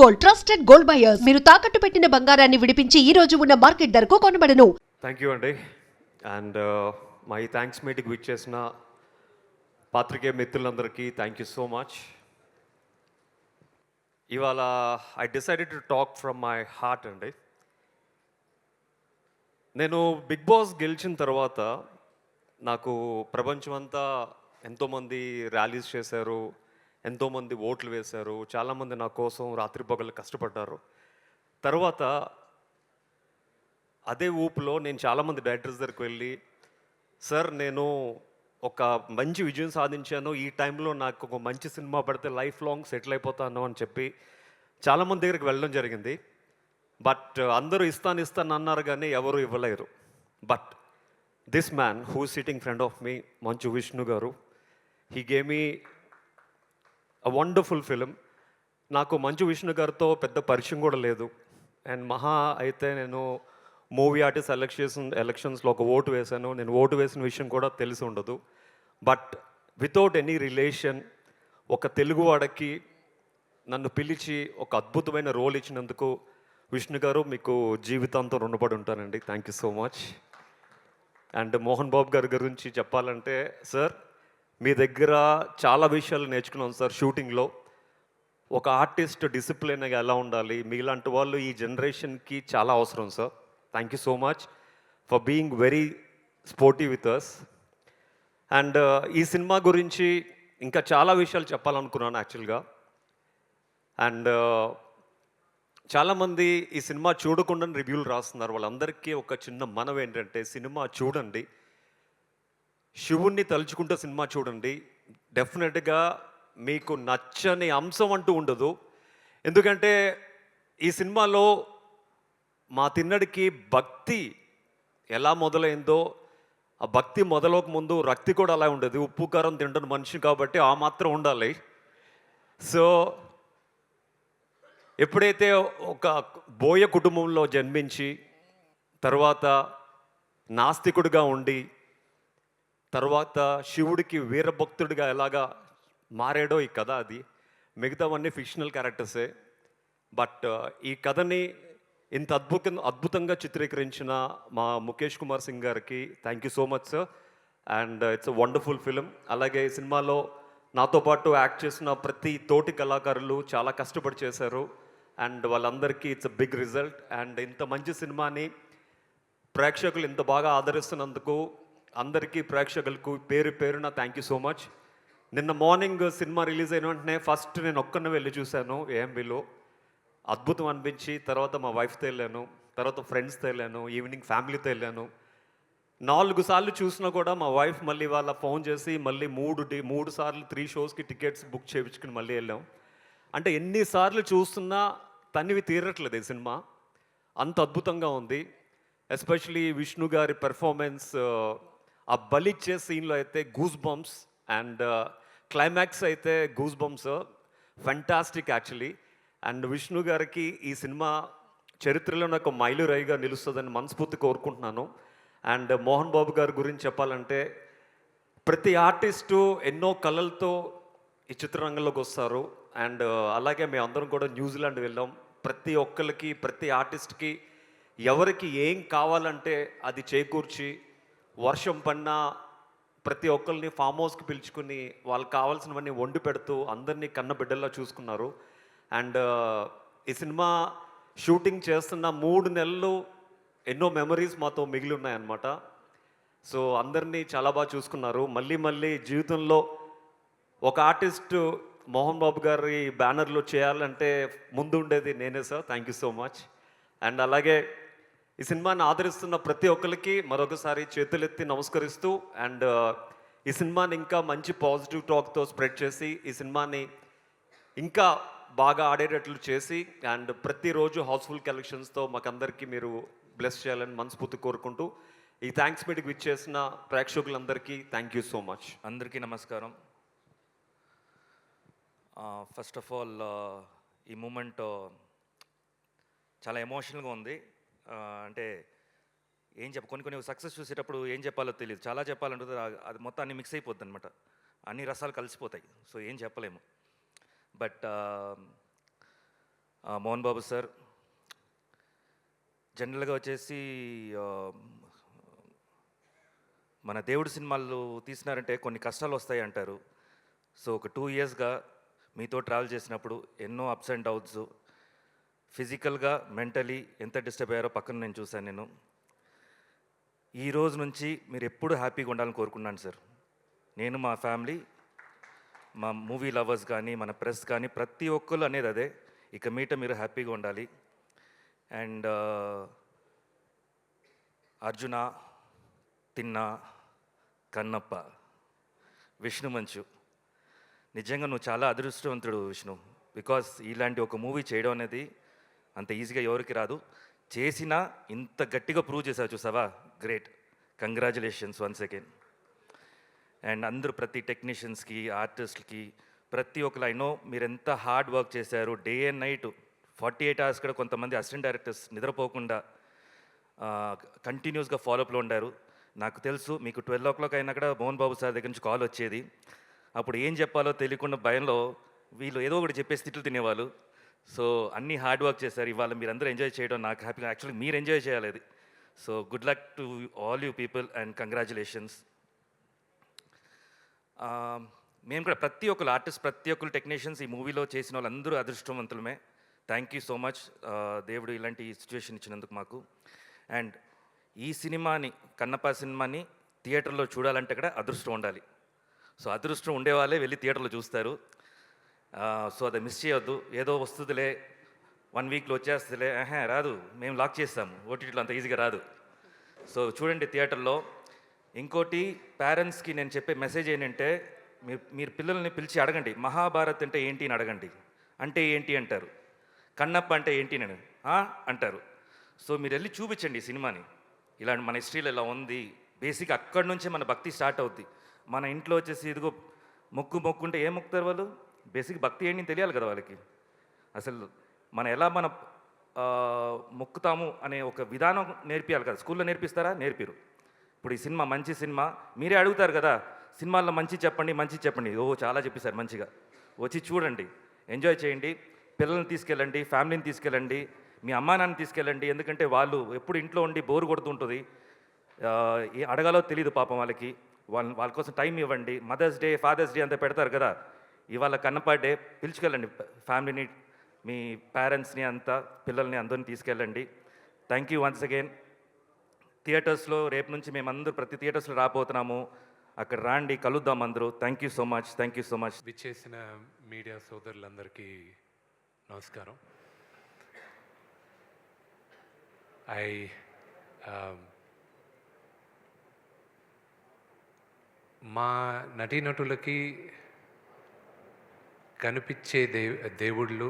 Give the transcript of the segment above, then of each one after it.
Gold, trusted gold buyers. మీరు తాకట్టు పెట్టిన బంగారాన్ని విడిపించి ఈ రోజు ఉన్న మార్కెట్ ధరకు కొనబడను. థ్యాంక్ యూ అండి. అండ్ మై థ్యాంక్స్ మీటింగ్ విచ్చేసిన పాత్రికేయ మిత్రులందరికీ థ్యాంక్ యూ సో మచ్. ఇవాళ I decided to talk from my heart అండి. నేను బిగ్ బాస్ గెలిచిన తర్వాత నాకు ప్రపంచం అంతా ఎంతోమంది ర్యాలీస్ చేశారు, ఎంతోమంది ఓట్లు వేశారు, చాలామంది నా కోసం రాత్రి పగలు కష్టపడ్డారు. తర్వాత అదే ఊపులో నేను చాలామంది డైరెక్టర్స్ దగ్గరికి వెళ్ళి, సార్ నేను ఒక మంచి విజయం సాధించాను, ఈ టైంలో నాకు ఒక మంచి సినిమా పడితే లైఫ్ లాంగ్ సెటిల్ అయిపోతాను అని చెప్పి చాలామంది దగ్గరికి వెళ్ళడం జరిగింది. బట్ అందరూ ఇస్తాను అన్నారు కానీ ఎవరు ఇవ్వలేరు. But this man who sitting friend of me, Manchu Vishnu గారు, he gave me a wonderful film. నాకు మంచు విష్ణు గారితో పెద్ద పరిచయం కూడా లేదు. అండ్ మహా అయితే నేను మూవీ ఆర్టిస్ట్ ఎలక్షన్స్లో ఒక ఓటు వేశాను. నేను ఓటు వేసిన విషయం కూడా తెలిసి ఉండదు. బట్ వితౌట్ ఎనీ రిలేషన్ ఒక తెలుగువాడకి నన్ను పిలిచి ఒక అద్భుతమైన రోల్ ఇచ్చినందుకు విష్ణు గారు మీకు జీవితాంతం రుణపడి ఉంటానండి. Thank you so much. And Mohan Babu గారి గురించి చెప్పాలంటే, సార్ మీ దగ్గర చాలా విషయాలు నేర్చుకున్నాం సార్. షూటింగ్లో ఒక ఆర్టిస్ట్ డిసిప్లిన్గా ఎలా ఉండాలి, మీలాంటి వాళ్ళు ఈ జనరేషన్కి చాలా అవసరం sir. Thank you so much for being very sportive with us. And ఈ సినిమా గురించి ఇంకా చాలా విషయాలు చెప్పాలనుకున్నాను యాక్చువల్గా. అండ్ చాలామంది ఈ సినిమా చూడకుండా రివ్యూలు రాస్తున్నారు. వాళ్ళందరికీ ఒక చిన్న మనవి ఏంటంటే, సినిమా చూడండి, శివుణ్ణి తలుచుకుంటే సినిమా చూడండి. డెఫినెట్గా మీకు నచ్చని అంశం అంటూ ఉండదు. ఎందుకంటే ఈ సినిమాలో మా తిన్నడికి భక్తి ఎలా మొదలైందో, ఆ భక్తి మొదలవక ముందు రక్తి కూడా అలా ఉండదు. ఉప్పు కారం తింటున్న మనిషి కాబట్టి ఆ మాత్రం ఉండాలి. సో ఎప్పుడైతే ఒక బోయ కుటుంబంలో జన్మించి తర్వాత నాస్తికుడిగా ఉండి తర్వాత శివుడికి వీరభక్తుడిగా ఎలాగా మారాడో ఈ కథ, అది మిగతావన్నీ ఫిక్షనల్ క్యారెక్టర్సే. బట్ ఈ కథని ఇంత అద్భుతంగా చిత్రీకరించిన మా ముఖేష్ కుమార్ సింగ్ గారికి thank you so much sir. And it's a wonderful film. అలాగే ఈ సినిమాలో నాతో పాటు యాక్ట్ చేసిన ప్రతి తోటి కళాకారులు చాలా కష్టపడి చేశారు. అండ్ వాళ్ళందరికీ it's a big result. And ఇంత మంచి సినిమాని ప్రేక్షకులు ఇంత బాగా ఆదరిస్తున్నందుకు అందరికీ ప్రేక్షకులకు పేరు పేరున థ్యాంక్ యూ సో మచ్. నిన్న మార్నింగ్ సినిమా రిలీజ్ అయిన వెంటనే ఫస్ట్ నేను ఒక్కనే వెళ్ళి చూశాను ఏఎంబీలో. అద్భుతం అనిపించి తర్వాత మా వైఫ్తో వెళ్ళాను, తర్వాత ఫ్రెండ్స్తో వెళ్ళాను, ఈవినింగ్ ఫ్యామిలీతో వెళ్ళాను. 4 సార్లు చూసినా కూడా మా వైఫ్ మళ్ళీ వాళ్ళ ఫోన్ చేసి మళ్ళీ 3 సార్లు 3 షోస్కి టికెట్స్ బుక్ చేయించుకుని మళ్ళీ వెళ్ళాం. అంటే ఎన్నిసార్లు చూస్తున్నా తనివి తీరట్లేదు ఈ సినిమా, అంత అద్భుతంగా ఉంది. ఎస్పెషలీ విష్ణు గారి పెర్ఫార్మెన్స్, ఆ బలిచ్చే సీన్లో అయితే గూస్ బంప్స్, అండ్ క్లైమాక్స్ అయితే goose bumps, fantastic actually. And Vishnu గారికి ఈ సినిమా చరిత్రలో నాకు మైలురాయిగా నిలుస్తుందని మనస్ఫూర్తి కోరుకుంటున్నాను. అండ్ మోహన్ బాబు గారి గురించి చెప్పాలంటే, ప్రతి ఆర్టిస్టు ఎన్నో కళలతో ఈ చిత్రరంగంలోకి వస్తారు. అండ్ అలాగే మేము అందరం కూడా న్యూజిలాండ్ వెళ్ళాం. ప్రతి ఒక్కరికి, ప్రతి ఆర్టిస్ట్కి ఎవరికి ఏం కావాలంటే అది చేకూర్చి, వర్షం పడినా ప్రతి ఒక్కరిని ఫామ్ హౌస్కి పిలుచుకుని వాళ్ళకి కావాల్సినవన్నీ వండి పెడుతూ అందరినీ కన్నబిడ్డల్లా చూసుకున్నారు. అండ్ ఈ సినిమా షూటింగ్ చేస్తున్న 3 నెలలు ఎన్నో మెమరీస్ మాతో మిగిలి ఉన్నాయన్నమాట. సో అందరినీ చాలా బాగా చూసుకున్నారు. మళ్ళీ జీవితంలో ఒక ఆర్టిస్టు మోహన్ బాబు గారి బ్యానర్లో చేయాలంటే ముందు ఉండేది నేనే sir. Thank you so much. And అలాగే ఈ సినిమాని ఆదరిస్తున్న ప్రతి ఒక్కరికి మరొకసారి చేతులెత్తి నమస్కరిస్తూ, అండ్ ఈ సినిమాని ఇంకా మంచి పాజిటివ్ టాక్తో స్ప్రెడ్ చేసి ఈ సినిమాని ఇంకా బాగా ఆడేటట్లు చేసి, అండ్ ప్రతిరోజు హౌస్ఫుల్ కలెక్షన్స్తో మాకందరికీ మీరు బ్లెస్ చేయాలని మనస్ఫూర్తి కోరుకుంటూ ఈ థ్యాంక్స్ మీటింగ్ విచ్చేసిన ప్రేక్షకులందరికీ థ్యాంక్ యూ సో మచ్. అందరికీ నమస్కారం. ఫస్ట్ ఆఫ్ ఆల్ ఈ మూమెంట్ చాలా ఎమోషనల్గా ఉంది. అంటే ఏం కొన్ని సక్సెస్ చూసేటప్పుడు ఏం చెప్పాలో తెలియదు, చాలా చెప్పాలంటుంది, అది మొత్తం అన్ని మిక్స్ అయిపోద్ది అనమాట, అన్ని రసాలు కలిసిపోతాయి. సో ఏం చెప్పలేము. బట్ మోహన్ బాబు సార్ జనరల్గా వచ్చేసి ఆ, మన దేవుడి సినిమాలు తీసినారంటే కొన్ని కష్టాలు వస్తాయి అంటారు. సో ఒక 2 ఇయర్స్గా మీతో ట్రావెల్ చేసినప్పుడు ఎన్నో అప్స్ అండ్ డౌన్స్, ఫిజికల్గా మెంటలీ ఎంత డిస్టర్బ్ అయ్యారో పక్కన నేను చూశాను. నేను ఈ రోజు నుంచి మీరు ఎప్పుడు హ్యాపీగా ఉండాలని కోరుకున్నాను సార్. నేను, మా ఫ్యామిలీ, మా మూవీ లవర్స్ కానీ, మన ప్రెస్ కానీ, ప్రతి ఒక్కరు అనేది అదే, ఇక మీట మీరు హ్యాపీగా ఉండాలి. అండ్ అర్జున, తిన్న, కన్నప్ప, విష్ణు మంచు, నిజంగా నువ్వు చాలా అదృష్టవంతుడు విష్ణు. బికాస్ ఇలాంటి ఒక మూవీ చేయడం అనేది అంత ఈజీగా ఎవరికి రాదు. చేసినా ఇంత గట్టిగా ప్రూవ్ చేసావు చూసావా, great. Congratulations once again. And అందరూ ప్రతి టెక్నీషియన్స్కి, ఆర్టిస్ట్కి, ప్రతి ఒక్కరు ఐ నో మీరు ఎంత హార్డ్ వర్క్ చేశారు. డే అండ్ నైట్ 48 అవర్స్ కూడా కొంతమంది అసిస్టెంట్ డైరెక్టర్స్ నిద్రపోకుండా కంటిన్యూస్గా ఫాలోఅప్లో ఉండారు. నాకు తెలుసు మీకు 12 o'clock అయినా కూడా మోహన్ బాబు సార్ దగ్గర నుంచి కాల్ వచ్చేది. అప్పుడు ఏం చెప్పాలో తెలియకుండా భయంలో వీళ్ళు ఏదో ఒకటి చెప్పేసి తిట్లు తినేవాళ్ళు. సో అన్నీ హార్డ్ వర్క్ చేశారు. ఇవాళ మీరందరూ ఎంజాయ్ చేయడం నాకు హ్యాపీగా, యాక్చువల్లీ మీరు ఎంజాయ్ చేయాలి అది. So good luck to all you people and congratulations. మేము కూడా ప్రతి ఒక్కరు ఆర్టిస్ట్, ప్రతి ఒక్కరు టెక్నీషియన్స్ ఈ మూవీలో చేసిన వాళ్ళందరూ అదృష్టవంతులమే. Thank you so much. దేవుడు ఇలాంటి సిచ్యువేషన్ ఇచ్చినందుకు మాకు. అండ్ ఈ సినిమాని, కన్నప్ప సినిమాని థియేటర్లో చూడాలంటే కూడా అదృష్టం ఉండాలి. సో అదృష్టం ఉండేవాళ్ళే వెళ్ళి థియేటర్లో చూస్తారు. సో అది మిస్ చేయొద్దు. ఏదో వస్తుందిలే 1 weekలో వచ్చేస్తుందిలే, రాదు, మేము లాక్ చేస్తాము, ఓటీటీలో అంత ఈజీగా రాదు. సో చూడండి థియేటర్లో. ఇంకోటి పేరెంట్స్కి నేను చెప్పే మెసేజ్ ఏంటంటే, మీరు పిల్లల్ని పిలిచి అడగండి, మహాభారత్ అంటే ఏంటి అని అడగండి. అంటే ఏంటి అంటారు, కన్నప్ప అంటే ఏంటి నేను అంటారు. సో మీరు వెళ్ళి చూపించండి ఈ సినిమాని. ఇలాంటి మన హిస్టరీలో ఇలా ఉంది. బేసిక్ అక్కడి నుంచే మన భక్తి స్టార్ట్ అవుద్ది. మన ఇంట్లో వచ్చేసి ఇదిగో మొక్కుంటే ఏం మొక్కుతారు వాళ్ళు? బేసిక్ భక్తి ఏంటి తెలియాలి కదా వాళ్ళకి. అసలు ఎలా మొక్కుతాము అనే ఒక విధానం నేర్పియాలి కదా. స్కూల్లో నేర్పిస్తారా? నేర్పిరు. ఇప్పుడు ఈ సినిమా మంచి సినిమా, మీరే అడుగుతారు కదా, సినిమాల్లో మంచి చెప్పండి. చాలా చెప్పేశారు మంచిగా. వచ్చి చూడండి, ఎంజాయ్ చేయండి. పిల్లల్ని తీసుకెళ్ళండి, ఫ్యామిలీని తీసుకెళ్ళండి, మీ అమ్మా నాన్న తీసుకెళ్ళండి. ఎందుకంటే వాళ్ళు ఎప్పుడు ఇంట్లో ఉండి బోరు కొడుతుంటుంది. ఏ అడగాలో తెలియదు పాపం వాళ్ళకి. వాళ్ళ కోసం టైం ఇవ్వండి. మదర్స్ డే, ఫాదర్స్ డే అంతా పెడతారు కదా, ఇవాళ కన్నప్ప డే, పిలుచుకెళ్ళండి ఫ్యామిలీని, మీ పేరెంట్స్ని అంతా, పిల్లల్ని అందరిని తీసుకెళ్ళండి. Thank you once again. థియేటర్స్లో రేపు నుంచి మేమందరూ ప్రతి థియేటర్స్లో రాబోతున్నాము. అక్కడ రాండి, కలుద్దాం అందరూ. Thank you so much. విచ్చేసిన మీడియా సోదరులందరికీ నమస్కారం. మా నటీనటులకి కనిపించే దేవుళ్ళు,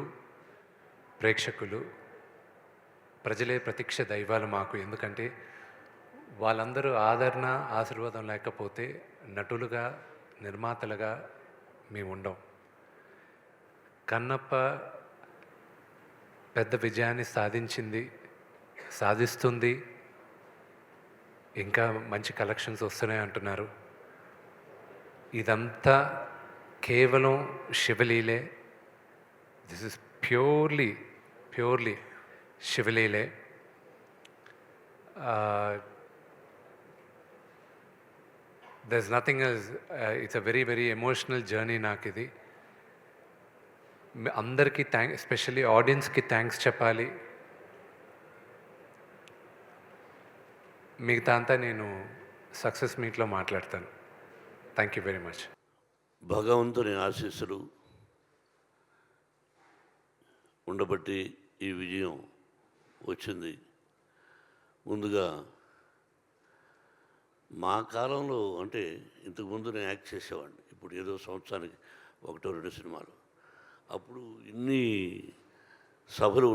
ప్రేక్షకులు, ప్రజలే ప్రత్యక్ష దైవాలు మాకు. ఎందుకంటే వాళ్ళందరూ ఆదరణ, ఆశీర్వాదం లేకపోతే నటులుగా, నిర్మాతలుగా మేము ఉండం. కన్నప్ప పెద్ద విజయాన్ని సాధిస్తుంది. ఇంకా మంచి కలెక్షన్స్ వస్తున్నాయి అంటున్నారు. ఇదంతా కేవలం శివలీలే. దిస్ ఇస్ ప్యూర్లీ శివలీలే. There is nothing else. It's a very emotional journey నాకు ఇది. అందరికీ ఎస్పెషల్లీ ఆడియన్స్కి థ్యాంక్స్ చెప్పాలి. మిగతా అంతా నేను సక్సెస్ మీట్లో మాట్లాడతాను. Thank you very much. భగవంతుని ఆశీస్సులు ఉండబట్టి ఈ విజయం వచ్చింది. ముందుగా మా కాలంలో, అంటే ఇంతకుముందు నేను యాక్ట్ చేసేవాడిని. ఇప్పుడు ఏదో సంవత్సరానికి 1-2 సినిమాలు. అప్పుడు ఇన్ని సభలు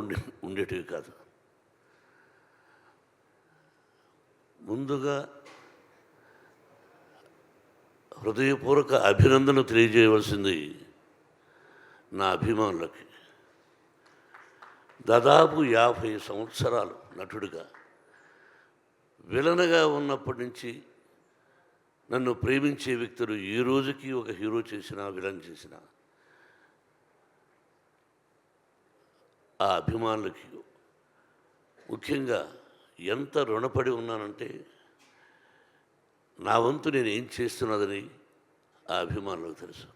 ఉండేటివి కాదు. ముందుగా హృదయపూర్వక అభినందన తెలియజేయవలసింది నా అభిమానులకి. దాదాపు 50 సంవత్సరాలు నటుడిగా, విలన్గా ఉన్నప్పటి నుంచి నన్ను ప్రేమించే వ్యక్తులు ఈ రోజుకి ఒక హీరో చేసినా, విలన్ చేసినా ఆ అభిమానులకి ముఖ్యంగా ఎంత రుణపడి ఉన్నానంటే నా వంతు నేను ఏం చేస్తున్నదని ఆ అభిమానులకు తెలుసు.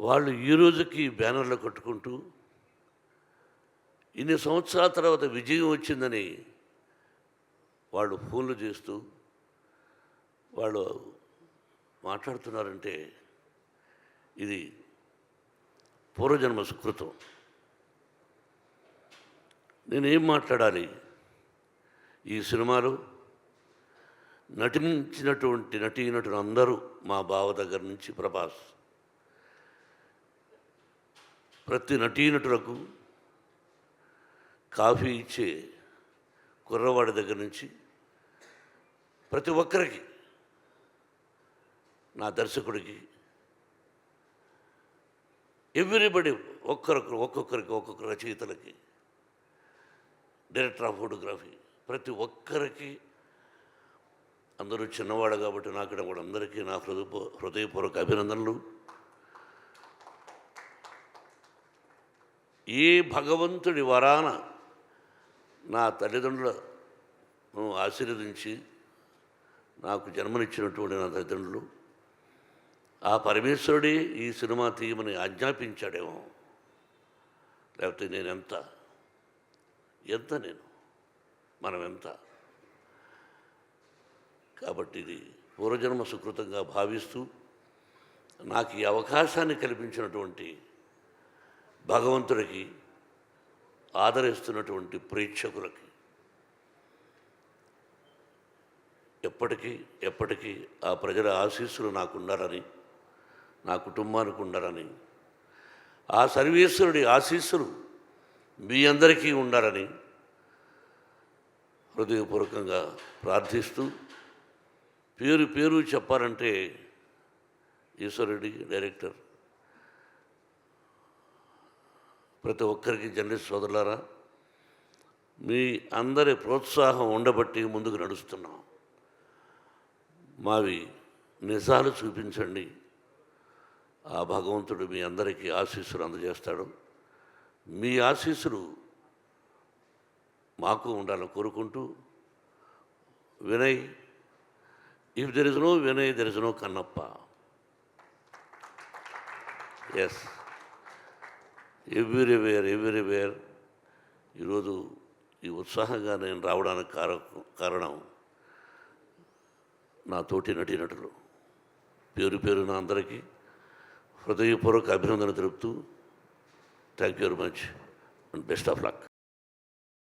వాళ్ళు ఈ రోజుకి బ్యానర్లు కట్టుకుంటూ ఇన్ని సంవత్సరాల తర్వాత విజయం వచ్చిందని వాళ్ళు ఫోన్లు చేస్తూ వాళ్ళు మాట్లాడుతున్నారంటే ఇది పూర్వజన్మ సుకృతం. నేనేం మాట్లాడాలి? ఈ సినిమాలో నటించినటువంటి నటీనటులు అందరూ మా బావ దగ్గర నుంచి ప్రభాస్, ప్రతి నటీనటులకు కాఫీ ఇచ్చే కుర్రవాడి దగ్గర నుంచి ప్రతి ఒక్కరికి, నా దర్శకుడికి, ఎవ్రీబడి ఒక్కొక్కరికి ఒక్కొక్క రచయితలకి, డైరెక్టర్ ఆఫ్ ఫోటోగ్రఫీ, ప్రతి ఒక్కరికి, అందరూ చిన్నవాడు కాబట్టి నాకు కూడా అందరికీ నా హృదయపూర్వక అభినందనలు. ఏ భగవంతుడి వరాన నా తల్లిదండ్రులను ఆశీర్వదించి నాకు జన్మనిచ్చినటువంటి నా తల్లిదండ్రులు, ఆ పరమేశ్వరుడే ఈ సినిమా తీయమని ఆజ్ఞాపించాడేమో, లేకపోతే నేను ఎంత మనం ఎంత. కాబట్టి ఇది పూర్వజన్మ సుకృతంగా భావిస్తూ నాకు ఈ అవకాశాన్ని కల్పించినటువంటి భగవంతుడికి, ఆదరిస్తున్నటువంటి ప్రేక్షకులకి ఎప్పటికీ ఆ ప్రజల ఆశీస్సులు నాకు ఉండాలని, నా కుటుంబానికి ఉండాలని, ఆ సర్వేశ్వరుడి ఆశీస్సులు మీ అందరికీ ఉండాలని హృదయపూర్వకంగా ప్రార్థిస్తూ, పేరు చెప్పాలంటే ఈశ్వరుడి డైరెక్టర్, ప్రతి ఒక్కరికి జర్నలిస్ట్ సోదరులారా, మీ అందరి ప్రోత్సాహం ఉండబట్టి ముందుకు నడుస్తున్నాం. మావి నిజాలు చూపించండి, ఆ భగవంతుడు మీ అందరికీ ఆశీస్సులు అందజేస్తాడు. మీ ఆశీస్సులు మాకు ఉండాలని కోరుకుంటూ, Vinay, if there is no Vinay there is no Kannappa. Yes, everywhere ఈరోజు ఈ ఉత్సాహంగా నేను రావడానికి కారణం నా తోటి నటీనటులు. పేరున అందరికీ హృదయపూర్వక అభినందన తెలుపుతూ, thank you very much and best of luck.